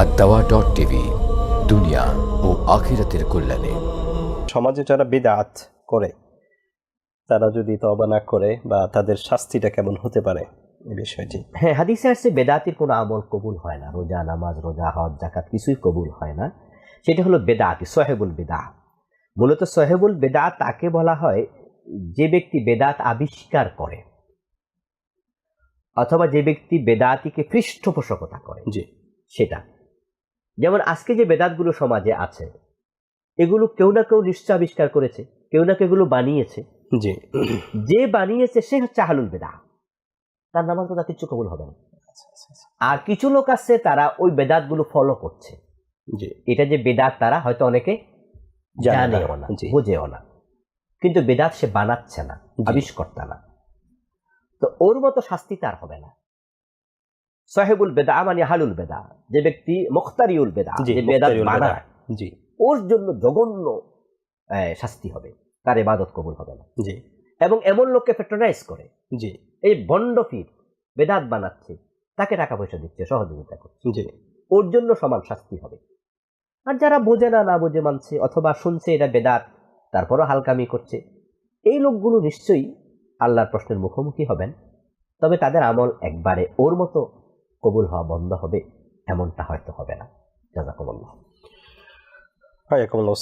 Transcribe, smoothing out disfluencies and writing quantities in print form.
ad-dawa.tv দুনিয়া ও আখিরাতের কল্যাণে। সমাজে যারা বিদআত করে তারা যদি তওবা না করে বা তাদের শাস্তিটা কেমন হতে পারে এই বিষয়টি? হ্যাঁ, হাদিসে আসছে বেদাতির কোনো আমল কবুল হয় না, রোজা, নামাজ, রোজা, হজ, যাকাত কিছুই কবুল হয় না। সেটা হলো বেদাতি, সহেবুল বেদা। মূলত সহেবুল বেদা তাকে বলা হয় যে ব্যক্তি বেদাত আবিষ্কার করে অথবা যে ব্যক্তি বেদাতিকে পৃষ্ঠপোষকতা করে, জি, সেটা। যেমন আজকে যে বেদাতগুলো সমাজে আছে এগুলো কেউ না কেউ নিশ্চয় আবিষ্কার করেছে, কেউ না কেউ এগুলো বানিয়েছে। জি, যে বানিয়েছে সে হচ্ছে আহলুল বেদা, তার নামাজ রোজা কিছু কবুল হবে না। আর কিছু লোক আছে তারা ওই বেদাতগুলো ফলো করছে। জি, এটা যে বেদাত তারা হয়তো অনেকে জানেও না, জি, বুঝেও না, কিন্তু বেদাত সে বানাচ্ছে না, আবিষ্কর্তা না। তো ওর মতো শাস্তি তার হবে না। সাহেবুল বেদা মানে হালুল বেদা, যে ব্যক্তি মুখতারিউল বেদা, জি, যে বেদাত মুখতারিউল বেদা। বানায়, জি, ওর জন্য জঘন্য শাস্তি হবে, তার ইবাদত কবুল হবে না। জি, এবং এমন লোককে প্যাট্রোনাইজ করে, জি, এই বন্ডফির বেদাত বানাচ্ছে, তাকে টাকা পয়সা দিচ্ছে, সহযোগিতা করছে, জি, ওর জন্য সমান শাস্তি হবে। আর যারা বোঝে না, না বুঝে মানছে অথবা শুনছে এটা বেদাত তারপরও হালকামি করছে, এই লোকগুলো নিশ্চয়ই আল্লাহর প্রশ্নের মুখোমুখি হবেন। তবে তাদের আমল একবারে ওর মতো কবুল হওয়া বন্ধ হবে এমনটা হয়তো হবে না। জাযাকুমুল্লাহ। হায়াকুমুল্লাহ।